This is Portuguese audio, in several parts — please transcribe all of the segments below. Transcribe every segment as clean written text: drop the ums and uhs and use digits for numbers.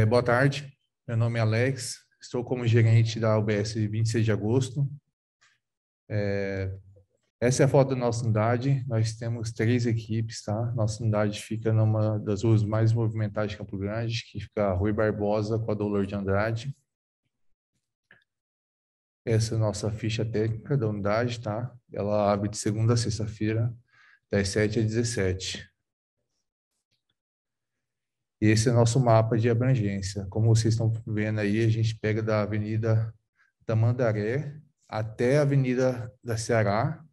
Boa tarde, meu nome é Alex, estou como gerente da UBS 26 de agosto. Essa é a foto da nossa unidade, nós temos 3 equipes, tá? Nossa unidade fica numa das ruas mais movimentadas de Campo Grande, que fica a Rui Barbosa com a Dolor de Andrade. Essa é a nossa ficha técnica da unidade, tá? Ela abre de segunda a sexta-feira, das 7 às 17. E esse é o nosso mapa de abrangência. Como vocês estão vendo aí, a gente pega da Avenida Tamandaré até a Avenida da Ceará,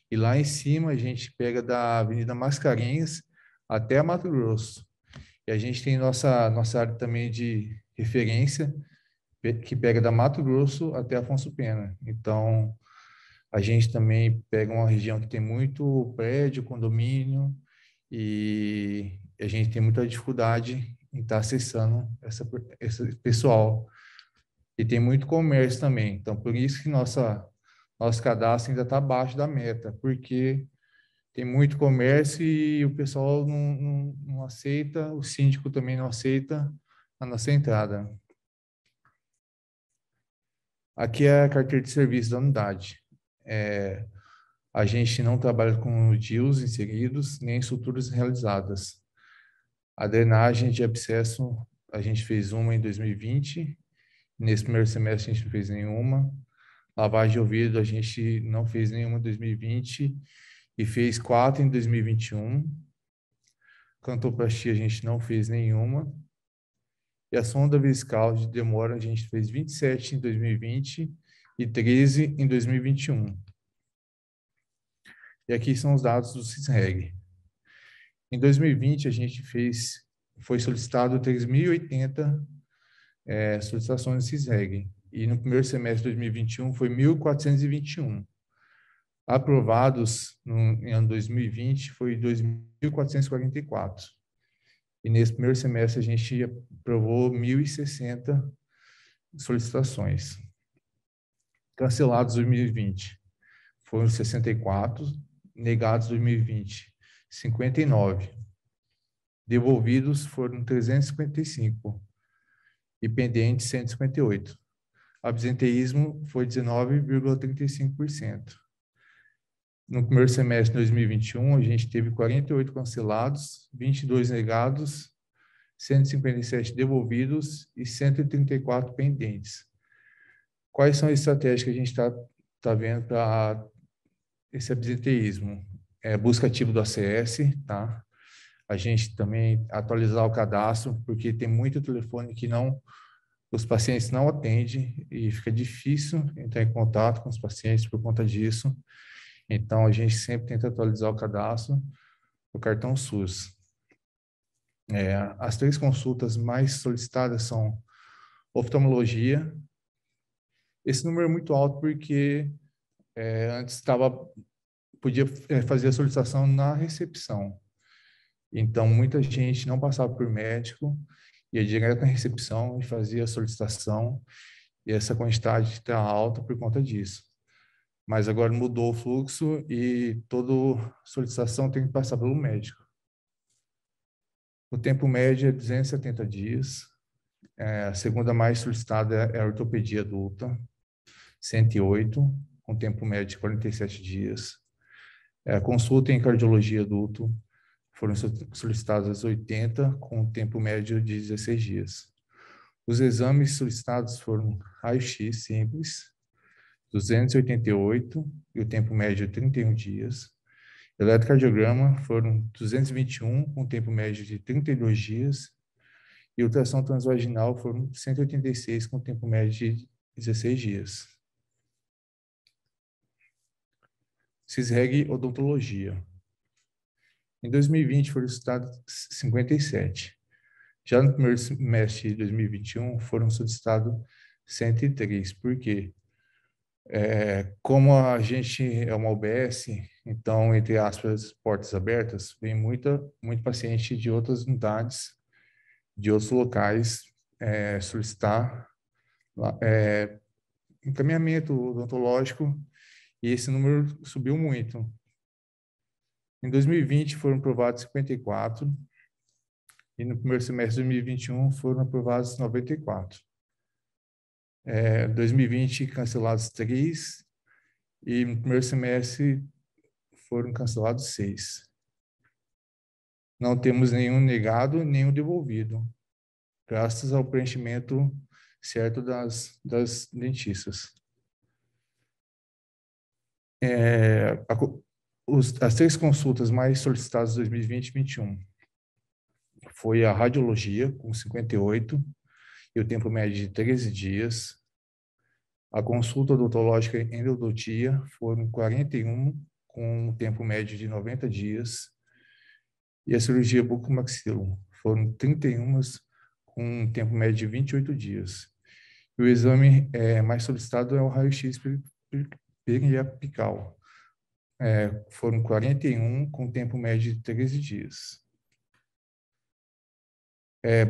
e lá em cima a gente pega da Avenida Mascarenhas até a Mato Grosso. E a gente tem nossa área também de referência, que pega da Mato Grosso até Afonso Pena. Então, a gente também pega uma região que tem muito prédio, condomínio, e a gente tem muita dificuldade em estar acessando esse pessoal. E tem muito comércio também. Então, por isso que nosso cadastro ainda está abaixo da meta, porque tem muito comércio e o pessoal não aceita, o síndico também não aceita a nossa entrada. Aqui é a carteira de serviço da unidade. A gente não trabalha com DIUs inseridos, nem estruturas realizadas. A drenagem de abscesso, a gente fez uma em 2020. Nesse primeiro semestre, a gente não fez nenhuma. Lavagem de ouvido, a gente não fez nenhuma em 2020 e fez 4 em 2021. Cantoplastia, a gente não fez nenhuma. E a sonda vesical de demora, a gente fez 27 em 2020 e 13 em 2021. E aqui são os dados do CISREG. Em 2020, foi solicitado 3.080 solicitações de CISREG. E no primeiro semestre de 2021 foi 1.421. Aprovados em ano 2020 foi 2.444. E nesse primeiro semestre a gente aprovou 1.060 solicitações. Cancelados 2020 foram 64, negados 2020 59. Devolvidos foram 355 e pendentes 158. Absenteísmo foi 19,35%. No primeiro semestre de 2021, a gente teve 48 cancelados, 22 negados, 157 devolvidos e 134 pendentes. Quais são as estratégias que a gente está vendo para esse absenteísmo? Busca ativa do ACS, tá? A gente também atualizar o cadastro, porque tem muito telefone que os pacientes não atendem e fica difícil entrar em contato com os pacientes por conta disso. Então, a gente sempre tenta atualizar o cadastro do cartão SUS. As 3 consultas mais solicitadas são oftalmologia. Esse número é muito alto porque antes podia fazer a solicitação na recepção. Então, muita gente não passava por médico, ia direto na recepção e fazia a solicitação, e essa quantidade está alta por conta disso. Mas agora mudou o fluxo e toda solicitação tem que passar pelo médico. O tempo médio é 270 dias. A segunda mais solicitada é a ortopedia adulta, 108, com tempo médio de 47 dias. A consulta em cardiologia adulto foram solicitadas 80, com tempo médio de 16 dias. Os exames solicitados foram raio-x simples, 288, e o tempo médio de 31 dias. Eletrocardiograma foram 221, com tempo médio de 32 dias. E ultrassom transvaginal foram 186, com tempo médio de 16 dias. CISREG Odontologia. Em 2020 foram solicitados 57. Já no primeiro semestre de 2021 foram solicitados 103. Por quê? Como a gente é uma UBS, então, entre aspas, portas abertas, vem muito paciente de outras unidades, de outros locais, solicitar encaminhamento odontológico, e esse número subiu muito. Em 2020 foram aprovados 54, e no primeiro semestre de 2021 foram aprovados 94. 2020 cancelados 3 e no primeiro semestre foram cancelados 6. Não temos nenhum negado, nenhum devolvido, graças ao preenchimento certo das dentistas. As 3 consultas mais solicitadas em 2020 e 2021 foi a radiologia, com 58, e o tempo médio de 13 dias. A consulta odontológica e endodontia foram 41, com um tempo médio de 90 dias. E a cirurgia bucomaxilo foram 31, com um tempo médio de 28 dias. E o exame mais solicitado é o raio-x periapical. Foram 41, com tempo médio de 13 dias.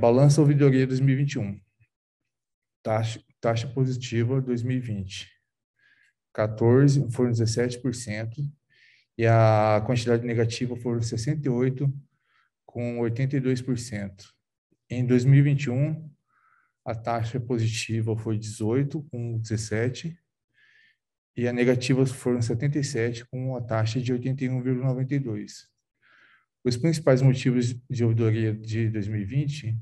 Balança ouvidoria 2021. Taxa positiva 2020. 14, foram 17%. E a quantidade negativa foram 68, com 82%. Em 2021, a taxa positiva foi 18, com 17%. E a negativa foram 77, com a taxa de 81,92%. Os principais motivos de ouvidoria de 2020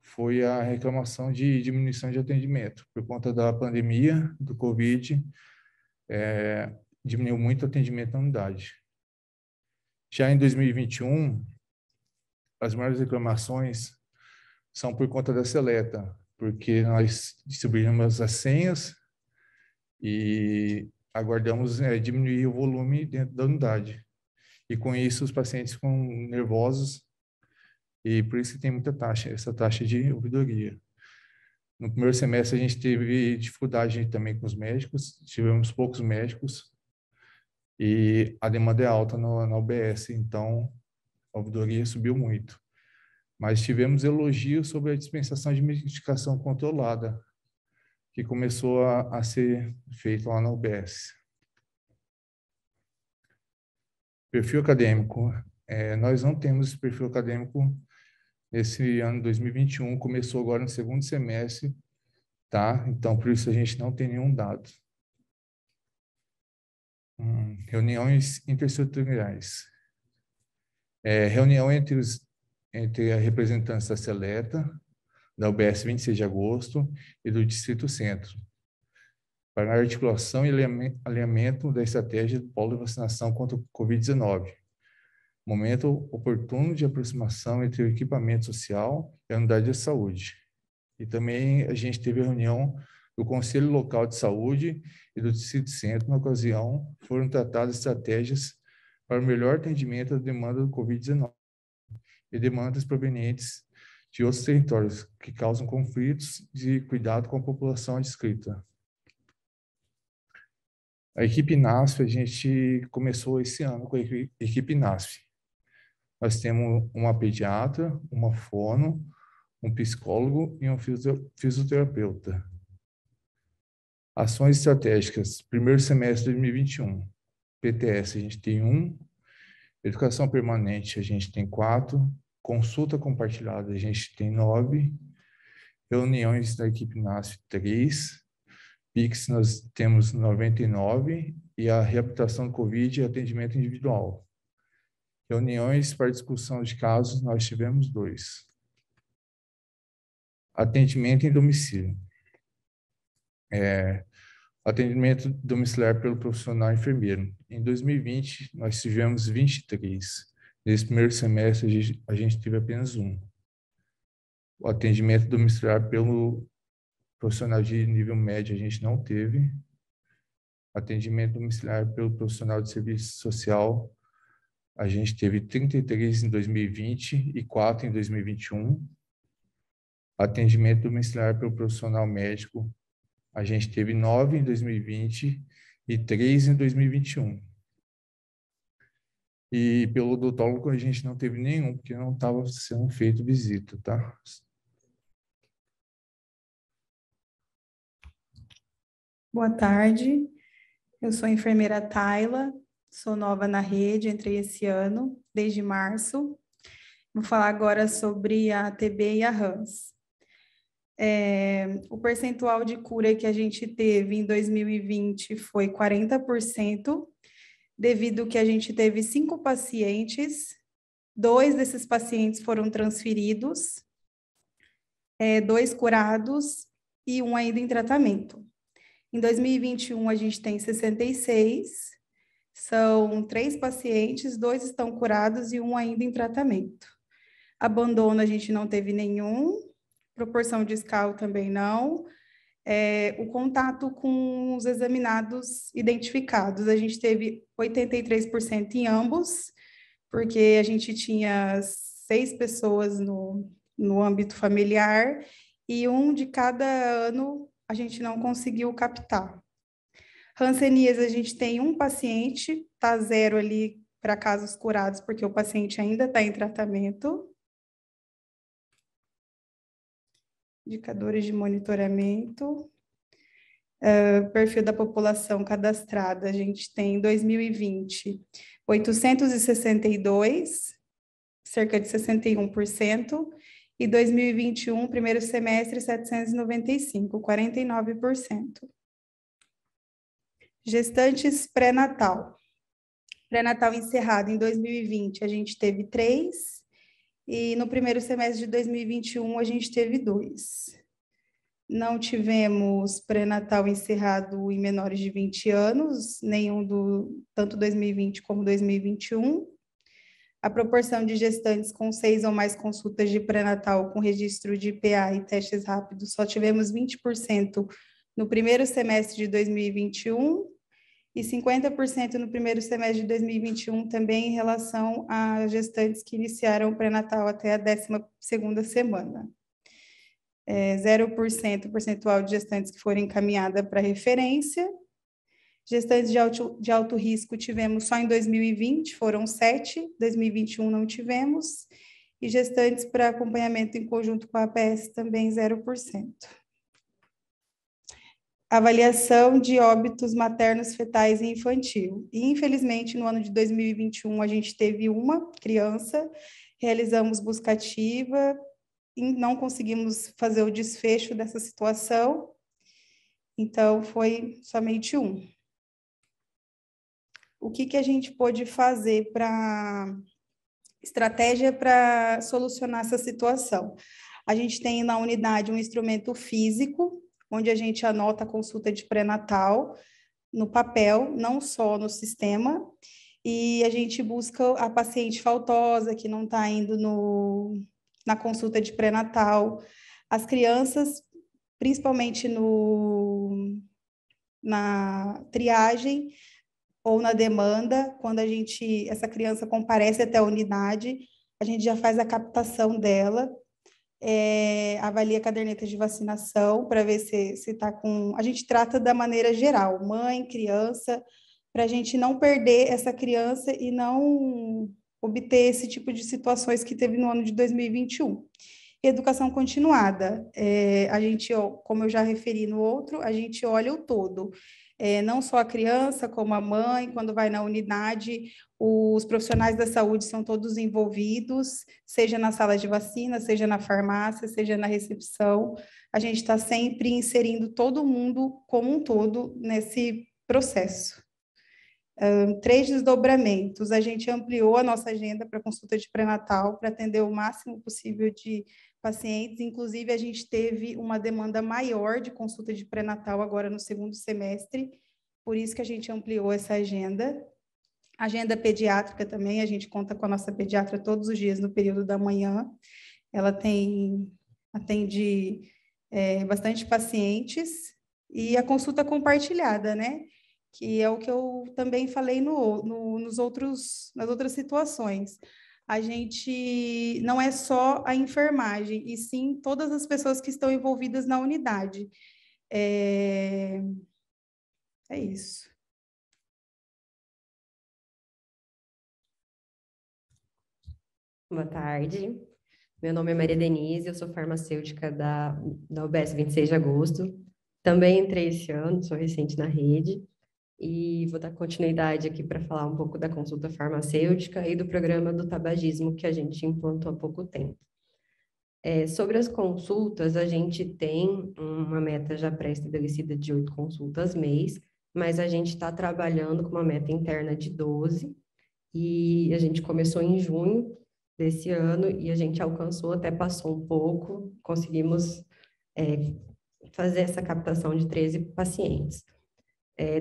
foi a reclamação de diminuição de atendimento. Por conta da pandemia, do Covid, diminuiu muito o atendimento na unidade. Já em 2021, as maiores reclamações são por conta da Seleta, porque nós distribuímos as senhas e aguardamos diminuir o volume dentro da unidade. E com isso os pacientes ficam nervosos e por isso que tem muita taxa, essa taxa de ouvidoria. No primeiro semestre a gente teve dificuldade também com os médicos, tivemos poucos médicos e a demanda é alta na UBS, então a ouvidoria subiu muito. Mas tivemos elogios sobre a dispensação de medicação controlada, que começou a ser feito lá na UBS. Perfil acadêmico. Nós não temos perfil acadêmico nesse ano 2021, começou agora no segundo semestre, tá? Então, por isso a gente não tem nenhum dado. Reuniões intersetoriais. Reunião entre a representantes da Seleta, da UBS 26 de agosto e do Distrito Centro, para a articulação e alinhamento da estratégia do polo de vacinação contra o Covid-19. Momento oportuno de aproximação entre o equipamento social e a unidade de saúde. E também a gente teve a reunião do Conselho Local de Saúde e do Distrito Centro. Na ocasião, foram tratadas estratégias para o melhor atendimento da demanda do Covid-19 e demandas provenientes de outros territórios que causam conflitos de cuidado com a população adscrita. A equipe NASF, a gente começou esse ano com a equipe NASF. Nós temos uma pediatra, uma fono, um psicólogo e um fisioterapeuta. Ações estratégicas, primeiro semestre de 2021. PTS, a gente tem 1. Educação permanente, a gente tem 4. Consulta compartilhada, a gente tem 9. Reuniões da equipe NASF, 3. PIX, nós temos 99. E a reabilitação do Covid e atendimento individual. Reuniões para discussão de casos, nós tivemos 2. Atendimento em domicílio. Atendimento domiciliar pelo profissional enfermeiro. Em 2020, nós tivemos 23. Nesse primeiro semestre, a gente teve apenas 1. O atendimento domiciliar pelo profissional de nível médio, a gente não teve. Atendimento domiciliar pelo profissional de serviço social, a gente teve 33 em 2020 e 4 em 2021. Atendimento domiciliar pelo profissional médico, a gente teve 9 em 2020 e 3 em 2021. E pelo odontólogo a gente não teve nenhum, porque não estava sendo feito visita, tá? Boa tarde, eu sou a enfermeira Tayla, sou nova na rede, entrei esse ano, desde março. Vou falar agora sobre a TB e a RANS. O percentual de cura que a gente teve em 2020 foi 40%, devido que a gente teve 5 pacientes, 2 desses pacientes foram transferidos, 2 curados e 1 ainda em tratamento. Em 2021, a gente tem 66, são 3 pacientes, 2 estão curados e 1 ainda em tratamento. Abandono, a gente não teve nenhum, proporção discal também não. O contato com os examinados identificados, a gente teve 83% em ambos, porque a gente tinha 6 pessoas no âmbito familiar e 1 de cada ano a gente não conseguiu captar. Hanseníase, a gente tem 1 paciente, está 0 ali para casos curados, porque o paciente ainda está em tratamento. Indicadores de monitoramento. Perfil da população cadastrada, a gente tem em 2020, 862, cerca de 61%, e 2021, primeiro semestre, 795, 49%. Gestantes pré-natal. Pré-natal encerrado em 2020, a gente teve 3, e no primeiro semestre de 2021, a gente teve 2. Não tivemos pré-natal encerrado em menores de 20 anos, nenhum tanto 2020 como 2021. A proporção de gestantes com 6 ou mais consultas de pré-natal com registro de IPA e testes rápidos, só tivemos 20% no primeiro semestre de 2021 e 50% no primeiro semestre de 2021 também em relação a gestantes que iniciaram o pré-natal até a 12ª semana. 0% percentual de gestantes que foram encaminhadas para referência. Gestantes de alto risco tivemos só em 2020, foram 7, 2021 não tivemos, e gestantes para acompanhamento em conjunto com a APS também 0%. Avaliação de óbitos maternos, fetais e infantil. E, infelizmente, no ano de 2021, a gente teve uma criança, realizamos busca ativa, não conseguimos fazer o desfecho dessa situação, então foi somente 1. O que a gente pôde fazer estratégia para solucionar essa situação? A gente tem na unidade um instrumento físico, onde a gente anota a consulta de pré-natal no papel, não só no sistema, e a gente busca a paciente faltosa, que não está indo na consulta de pré-natal, as crianças, principalmente na triagem ou na demanda, quando essa criança comparece até a unidade, a gente já faz a captação dela, avalia a caderneta de vacinação para ver se está com... A gente trata da maneira geral, mãe, criança, para a gente não perder essa criança e não obter esse tipo de situações que teve no ano de 2021. Educação continuada, a gente, como eu já referi no outro, a gente olha o todo, não só a criança, como a mãe, quando vai na unidade, os profissionais da saúde são todos envolvidos, seja na sala de vacina, seja na farmácia, seja na recepção, a gente está sempre inserindo todo mundo como um todo nesse processo. 3 desdobramentos, a gente ampliou a nossa agenda para consulta de pré-natal, para atender o máximo possível de pacientes, inclusive a gente teve uma demanda maior de consulta de pré-natal agora no segundo semestre, por isso que a gente ampliou essa agenda. Agenda pediátrica também, a gente conta com a nossa pediatra todos os dias no período da manhã, ela atende bastante pacientes, e a consulta compartilhada, né? Que é o que eu também falei nas outras situações. A gente não é só a enfermagem, e sim todas as pessoas que estão envolvidas na unidade. É isso. Boa tarde. Meu nome é Maria Denise, eu sou farmacêutica da UBS 26 de agosto. Também entrei esse ano, sou recente na rede. e vou dar continuidade aqui para falar um pouco da consulta farmacêutica e do programa do tabagismo que a gente implantou há pouco tempo. Sobre as consultas, a gente tem uma meta já pré-estabelecida de 8 consultas mês, mas a gente está trabalhando com uma meta interna de 12, e a gente começou em junho desse ano e a gente alcançou, até passou um pouco, conseguimos fazer essa captação de 13 pacientes.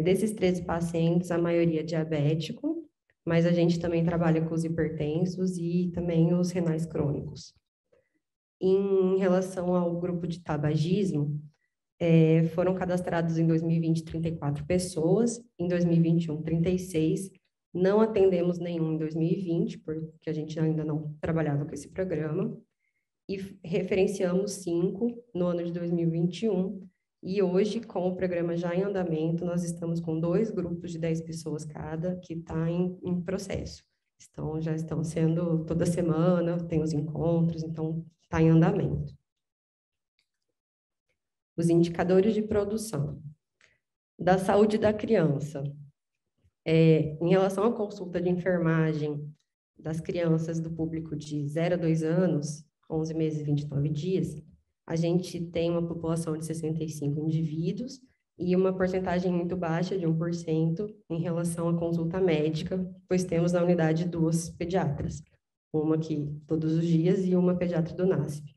Desses 13 pacientes, a maioria é diabético, mas a gente também trabalha com os hipertensos e também os renais crônicos. Em relação ao grupo de tabagismo, foram cadastrados em 2020 34 pessoas, em 2021 36, não atendemos nenhum em 2020, porque a gente ainda não trabalhava com esse programa, e referenciamos 5 no ano de 2021, e hoje, com o programa já em andamento, nós estamos com 2 grupos de 10 pessoas cada, que está em processo. Já estão sendo toda semana, tem os encontros, então está em andamento. Os indicadores de produção. Da saúde da criança. Em relação à consulta de enfermagem das crianças do público de 0 a 2 anos, 11 meses e 29 dias, a gente tem uma população de 65 indivíduos e uma porcentagem muito baixa, de 1%, em relação à consulta médica, pois temos na unidade 2 pediatras, uma aqui todos os dias e uma pediatra do NASP.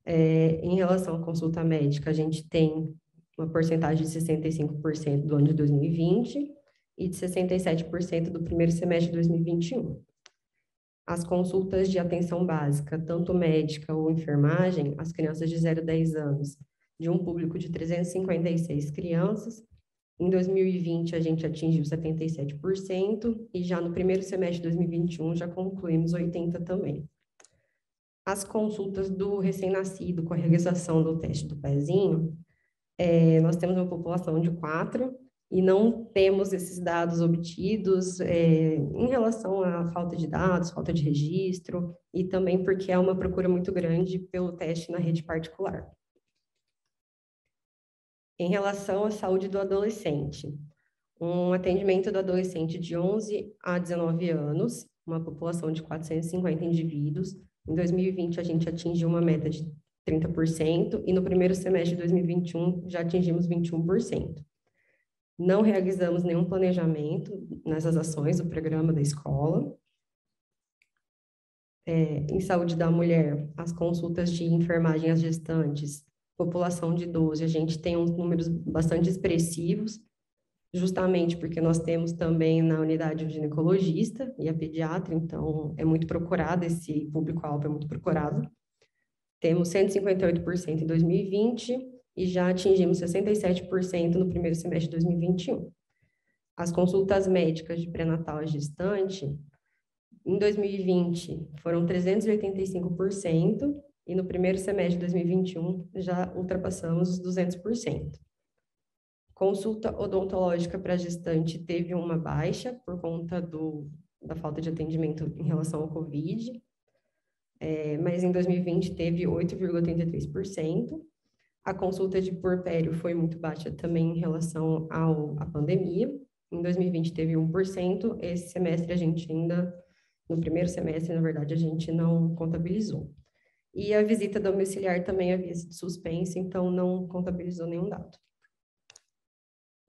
Em relação à consulta médica, a gente tem uma porcentagem de 65% do ano de 2020 e de 67% do primeiro semestre de 2021. As consultas de atenção básica, tanto médica ou enfermagem, as crianças de 0 a 10 anos, de um público de 356 crianças. Em 2020, a gente atingiu 77%, e já no primeiro semestre de 2021, já concluímos 80% também. As consultas do recém-nascido com a realização do teste do pezinho, nós temos uma população de 4, e não temos esses dados obtidos em relação à falta de dados, falta de registro, e também porque há uma procura muito grande pelo teste na rede particular. Em relação à saúde do adolescente, um atendimento do adolescente de 11 a 19 anos, uma população de 450 indivíduos. Em 2020, a gente atingiu uma meta de 30%, e no primeiro semestre de 2021 já atingimos 21%. Não realizamos nenhum planejamento nessas ações do programa da escola. Em saúde da mulher, as consultas de enfermagem às gestantes, população de idoso, a gente tem uns números bastante expressivos, justamente porque nós temos também na unidade o ginecologista e a pediatra, então é muito procurado, esse público-alvo é muito procurado. Temos 158% em 2020, e já atingimos 67% no primeiro semestre de 2021. As consultas médicas de pré-natal à gestante, em 2020, foram 385%, e no primeiro semestre de 2021 já ultrapassamos os 200%. Consulta odontológica para gestante teve uma baixa por conta da falta de atendimento em relação ao Covid, mas em 2020 teve 8,33%. A consulta de puerpério foi muito baixa também em relação à pandemia. Em 2020 teve 1%, esse semestre a gente ainda, no primeiro semestre, na verdade, a gente não contabilizou. E a visita domiciliar também havia sido suspensa, então não contabilizou nenhum dado.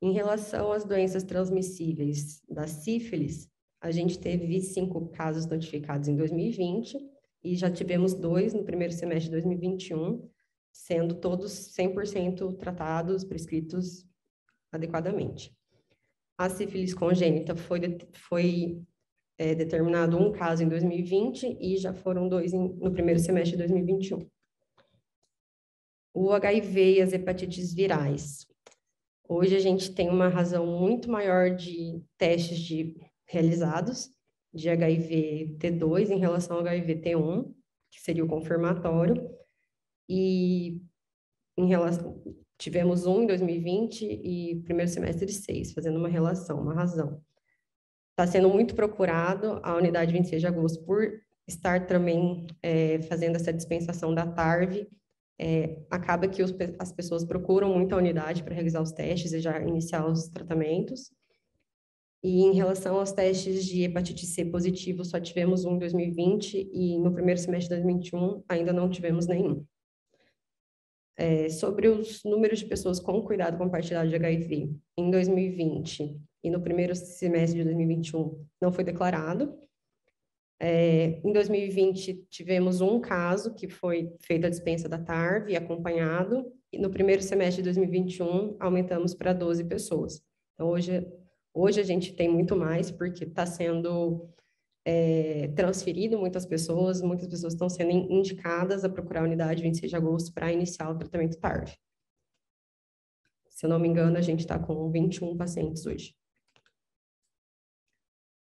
Em relação às doenças transmissíveis da sífilis, a gente teve 5 casos notificados em 2020, e já tivemos 2 no primeiro semestre de 2021, sendo todos 100% tratados, prescritos adequadamente. A sífilis congênita foi determinado um caso em 2020 e já foram 2 no primeiro semestre de 2021. O HIV e as hepatites virais. Hoje a gente tem uma razão muito maior de testes realizados de HIV T2 em relação ao HIV T1, que seria o confirmatório, e tivemos 1 em 2020 e primeiro semestre 6, fazendo uma relação, uma razão. Está sendo muito procurado a unidade 26 de agosto por estar também fazendo essa dispensação da TARV acaba que as pessoas procuram muito a unidade para realizar os testes e já iniciar os tratamentos. E em relação aos testes de hepatite C positivo, só tivemos um em 2020 e no primeiro semestre de 2021 ainda não tivemos nenhum. Sobre os números de pessoas com cuidado compartilhado de HIV, em 2020 e no primeiro semestre de 2021 não foi declarado. Em 2020 tivemos um caso que foi feita a dispensa da TARV e acompanhado, e no primeiro semestre de 2021 aumentamos para 12 pessoas. Então hoje a gente tem muito mais, porque está sendo transferido muitas pessoas estão sendo indicadas a procurar a unidade 26 de agosto para iniciar o tratamento TARV. Se eu não me engano, a gente está com 21 pacientes hoje.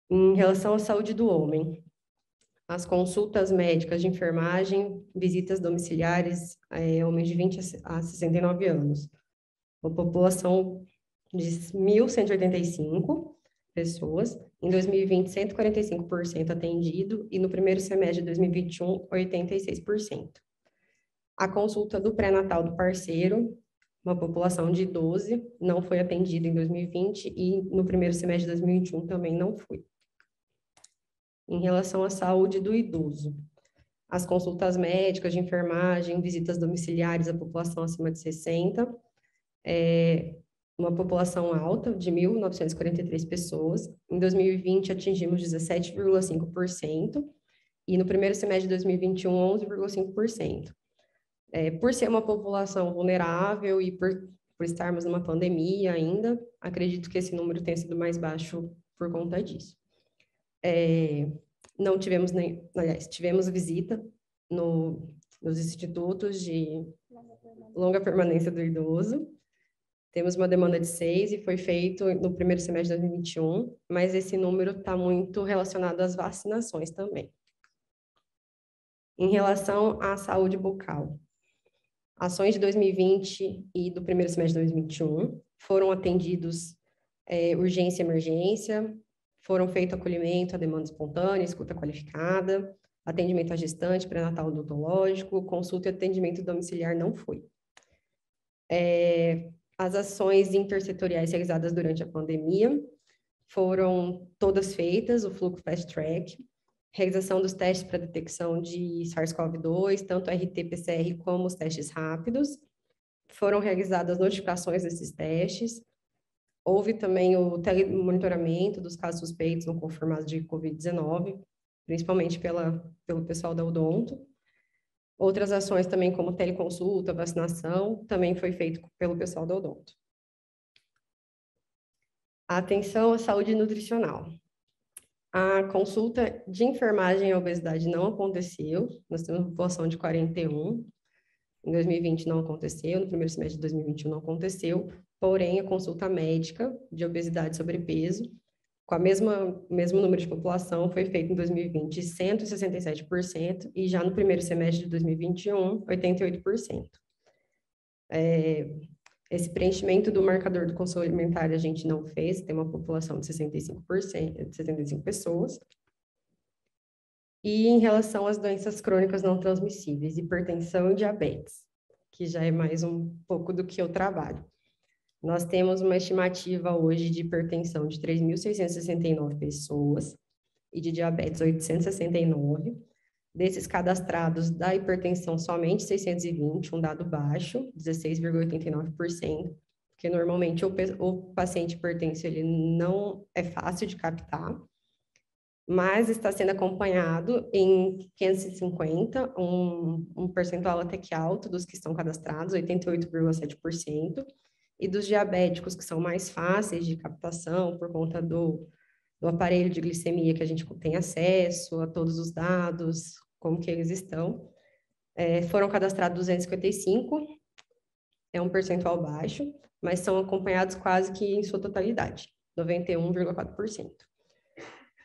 Em relação à saúde do homem, as consultas médicas de enfermagem, visitas domiciliares, homens de 20 a 69 anos. A população de 1.185 pessoas. Em 2020, 145% atendido. E no primeiro semestre de 2021, 86%. A consulta do pré-natal do parceiro, uma população de 12, não foi atendida em 2020 e no primeiro semestre de 2021 também não foi. Em relação à saúde do idoso, as consultas médicas de enfermagem, visitas domiciliares à população acima de 60, uma população alta de 1.943 pessoas. Em 2020, atingimos 17,5%, e no primeiro semestre de 2021, 11,5%. Por ser uma população vulnerável e por estarmos numa pandemia ainda, acredito que esse número tenha sido mais baixo por conta disso. Não tivemos tivemos visita nos institutos de longa permanência do idoso. Temos uma demanda de 6 e foi feito no primeiro semestre de 2021, mas esse número está muito relacionado às vacinações também. Em relação à saúde bucal, ações de 2020 e do primeiro semestre de 2021 foram atendidos urgência e emergência, foram feito acolhimento à demanda espontânea, escuta qualificada, atendimento à gestante, pré-natal odontológico, consulta e atendimento domiciliar não foi. As ações intersetoriais realizadas durante a pandemia foram todas feitas, o fluxo fast track, realização dos testes para detecção de SARS-CoV-2, tanto RT-PCR como os testes rápidos, foram realizadas notificações desses testes, houve também o telemonitoramento dos casos suspeitos não confirmados de Covid-19, principalmente pelo pessoal da Odonto. Outras ações também, como teleconsulta, vacinação, também foi feito pelo pessoal da Odonto. A atenção à saúde nutricional. A consulta de enfermagem e obesidade não aconteceu, nós temos uma população de 41, em 2020 não aconteceu, no primeiro semestre de 2021 não aconteceu, porém a consulta médica de obesidade e sobrepeso, com o mesmo número de população, foi feita em 2020 167% e já no primeiro semestre de 2021, 88%. Esse preenchimento do marcador do consumo alimentar a gente não fez, tem uma população de 65%, de 65 pessoas. E em relação às doenças crônicas não transmissíveis, hipertensão e diabetes, que já é mais um pouco do que eu trabalho. Nós temos uma estimativa hoje de hipertensão de 3.669 pessoas e de diabetes 869. Desses cadastrados da hipertensão, somente 620, um dado baixo, 16,89%, porque normalmente o paciente hipertenso ele não é fácil de captar, mas está sendo acompanhado em 550, um percentual até que alto dos que estão cadastrados, 88,7%, e dos diabéticos, que são mais fáceis de captação por conta do aparelho de glicemia que a gente tem acesso a todos os dados, como que eles estão. Foram cadastrados 255, é um percentual baixo, mas são acompanhados quase que em sua totalidade, 91,4%.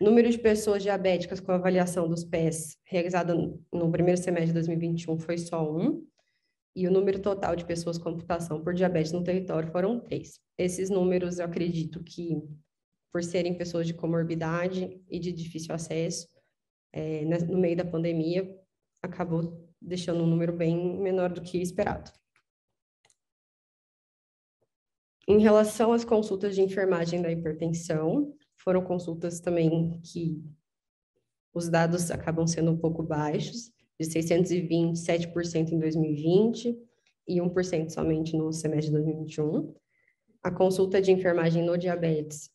Número de pessoas diabéticas com avaliação dos PES realizada no primeiro semestre de 2021 foi só 1, e o número total de pessoas com amputação por diabetes no território foram 3. Esses números, eu acredito que, por serem pessoas de comorbidade e de difícil acesso, no meio da pandemia, acabou deixando um número bem menor do que esperado. Em relação às consultas de enfermagem da hipertensão, foram consultas também que os dados acabam sendo um pouco baixos, de 620, 7% em 2020 e 1% somente no semestre de 2021. A consulta de enfermagem no diabetes,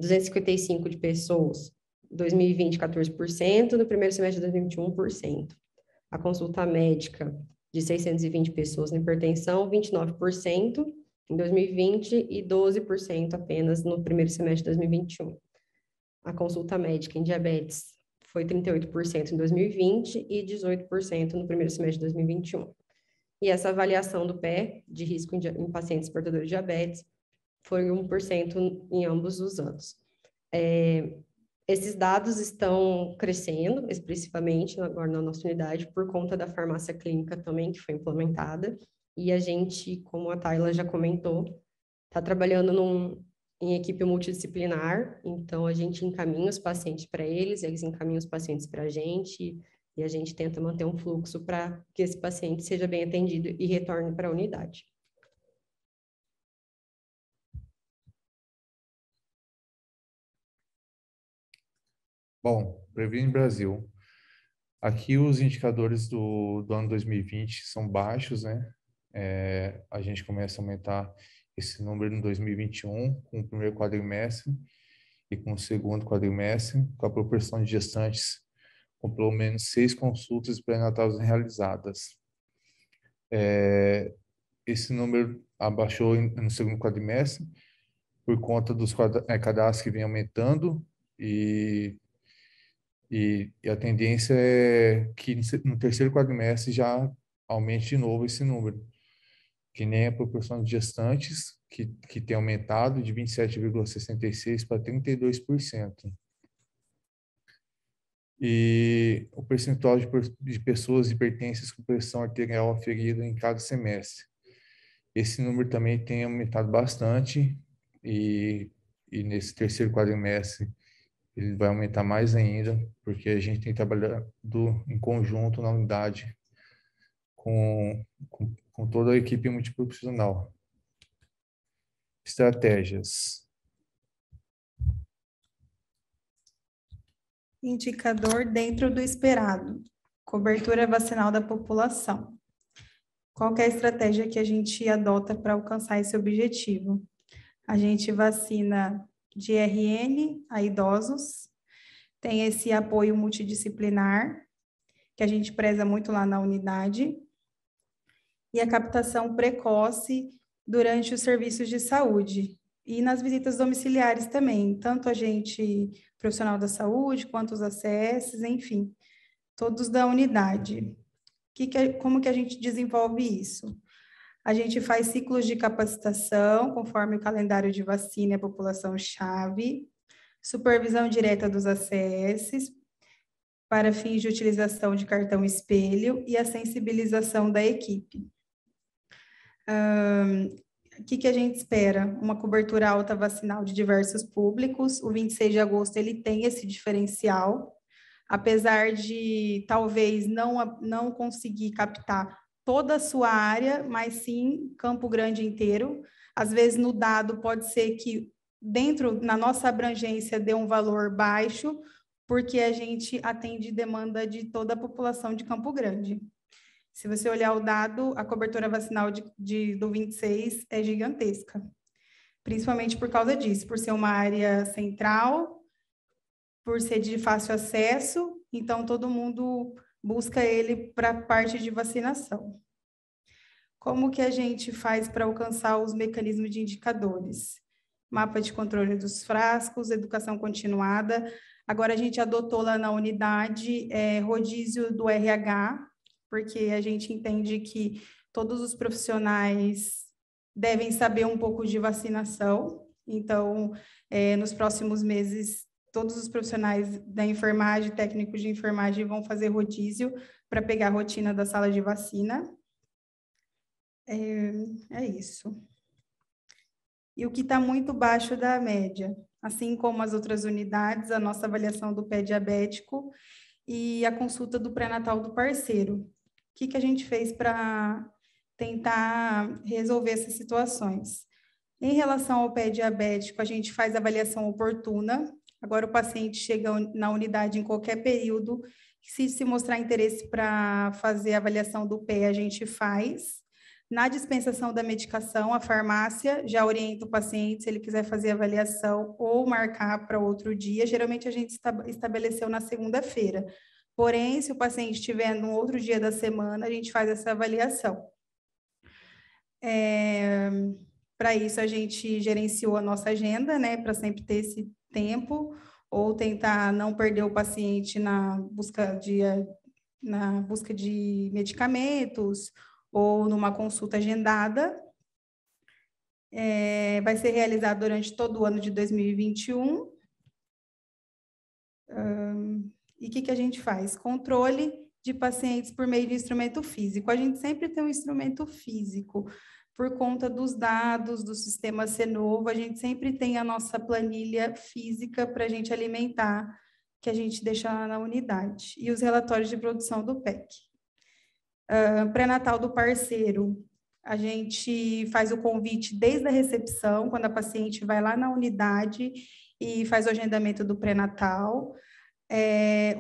255 de pessoas, 2020, 14%, no primeiro semestre de 2021, 1%. A consulta médica de 620 pessoas na hipertensão, 29% em 2020 e 12% apenas no primeiro semestre de 2021. A consulta médica em diabetes foi 38% em 2020 e 18% no primeiro semestre de 2021. E essa avaliação do pé de risco em pacientes portadores de diabetes foi 1% em ambos os anos. Esses dados estão crescendo expressivamente agora na nossa unidade por conta da farmácia clínica também, que foi implementada. E a gente, como a Tayla já comentou, está trabalhando em equipe multidisciplinar, então a gente encaminha os pacientes para eles encaminham os pacientes para a gente, e a gente tenta manter um fluxo para que esse paciente seja bem atendido e retorne para a unidade. Bom, Previne Brasil. Aqui os indicadores do ano 2020 são baixos, né? A gente começa a aumentar esse número em 2021, com o primeiro quadrimestre e com o segundo quadrimestre, com a proporção de gestantes com pelo menos 6 consultas pré-natais realizadas. Esse número abaixou no segundo quadrimestre por conta dos cadastros que vem aumentando e a tendência é que no terceiro quadrimestre já aumente de novo esse número, que nem a proporção de gestantes, que tem aumentado de 27,66% para 32%. E o percentual de pessoas hipertensas com pressão arterial aferida em cada semestre. Esse número também tem aumentado bastante e nesse terceiro quadrimestre ele vai aumentar mais ainda, porque a gente tem trabalhado em conjunto na unidade com toda a equipe multiprofissional. Estratégias. Indicador dentro do esperado. Cobertura vacinal da população. Qual que é a estratégia que a gente adota para alcançar esse objetivo? A gente vacina de RN a idosos, tem esse apoio multidisciplinar, que a gente preza muito lá na unidade, e a captação precoce durante os serviços de saúde e nas visitas domiciliares também, tanto a gente profissional da saúde, quanto os ACS, enfim, todos da unidade. Como que a gente desenvolve isso? A gente faz ciclos de capacitação, conforme o calendário de vacina e a população-chave, supervisão direta dos ACS, para fins de utilização de cartão espelho e a sensibilização da equipe. O que a gente espera? Uma cobertura alta vacinal de diversos públicos. O 26 de agosto ele tem esse diferencial, apesar de talvez não conseguir captar toda a sua área, mas sim Campo Grande inteiro. Às vezes no dado pode ser que na nossa abrangência dê um valor baixo, porque a gente atende demanda de toda a população de Campo Grande. Se você olhar o dado, a cobertura vacinal do 26 é gigantesca, principalmente por causa disso, por ser uma área central, por ser de fácil acesso, então todo mundo busca ele para a parte de vacinação. Como que a gente faz para alcançar os mecanismos de indicadores? Mapa de controle dos frascos, educação continuada. Agora a gente adotou lá na unidade rodízio do RH, porque a gente entende que todos os profissionais devem saber um pouco de vacinação. Então, nos próximos meses, todos os profissionais da enfermagem, técnicos de enfermagem, vão fazer rodízio para pegar a rotina da sala de vacina. É isso. E o que está muito baixo da média, assim como as outras unidades, a nossa avaliação do pé diabético e a consulta do pré-natal do parceiro. que a gente fez para tentar resolver essas situações? Em relação ao pé diabético, a gente faz avaliação oportuna. Agora, o paciente chega na unidade em qualquer período. Se mostrar interesse para fazer a avaliação do pé, a gente faz. Na dispensação da medicação, a farmácia já orienta o paciente se ele quiser fazer a avaliação ou marcar para outro dia. Geralmente, a gente estabeleceu na segunda-feira. Porém, se o paciente estiver no outro dia da semana, a gente faz essa avaliação. Para isso, a gente gerenciou a nossa agenda, né, para sempre ter esse tempo, ou tentar não perder o paciente na busca de medicamentos, ou numa consulta agendada. Vai ser realizado durante todo o ano de 2021. E o que a gente faz? Controle de pacientes por meio de instrumento físico. A gente sempre tem um instrumento físico, por conta dos dados do sistema Cenovo, a gente sempre tem a nossa planilha física para a gente alimentar, que a gente deixa lá na unidade, e os relatórios de produção do PEC. Pré-natal do parceiro, a gente faz o convite desde a recepção, quando a paciente vai lá na unidade e faz o agendamento do pré-natal.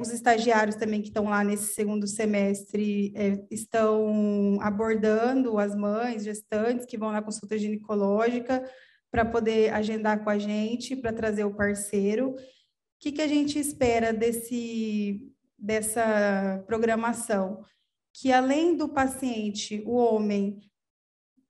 Os estagiários também que estão lá nesse segundo semestre estão abordando as mães, gestantes que vão na consulta ginecológica para poder agendar com a gente, para trazer o parceiro. O que a gente espera dessa programação? Que além do paciente, o homem,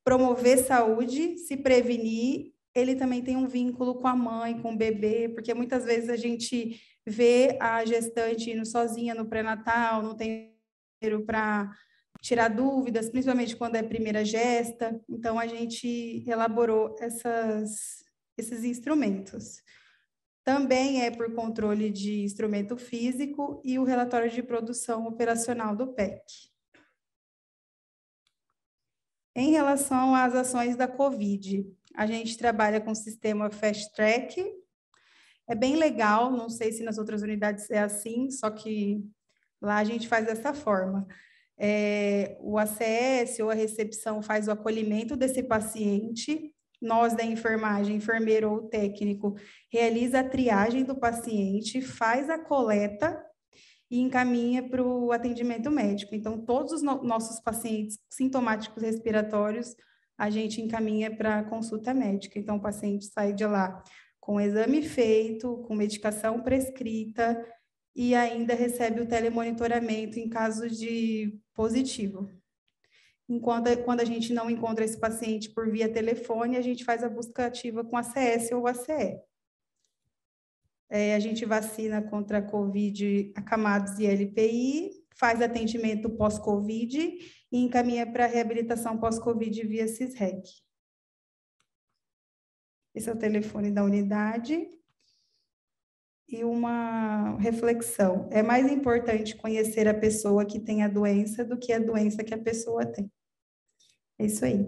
promover saúde, se prevenir, ele também tem um vínculo com a mãe, com o bebê, porque muitas vezes a gente vê a gestante indo sozinha no pré-natal, não tem dinheiro para tirar dúvidas, principalmente quando é primeira gesta. Então, a gente elaborou esses instrumentos. Também é por controle de instrumento físico e o relatório de produção operacional do PEC. Em relação às ações da COVID, a gente trabalha com o sistema Fast Track. É bem legal, não sei se nas outras unidades é assim, só que lá a gente faz dessa forma. O ACS ou a recepção faz o acolhimento desse paciente, nós da enfermagem, enfermeiro ou técnico, realiza a triagem do paciente, faz a coleta e encaminha para o atendimento médico. Então, todos os nossos pacientes sintomáticos respiratórios, a gente encaminha para consulta médica. Então, o paciente sai de lá com o exame feito, com medicação prescrita e ainda recebe o telemonitoramento em caso de positivo. Quando a gente não encontra esse paciente por via telefone, a gente faz a busca ativa com ACS ou ACE. A gente vacina contra a COVID, acamados e LPI, faz atendimento pós-COVID e encaminha para a reabilitação pós-COVID via CISREC. Esse é o telefone da unidade. E uma reflexão: é mais importante conhecer a pessoa que tem a doença do que a doença que a pessoa tem. É isso aí.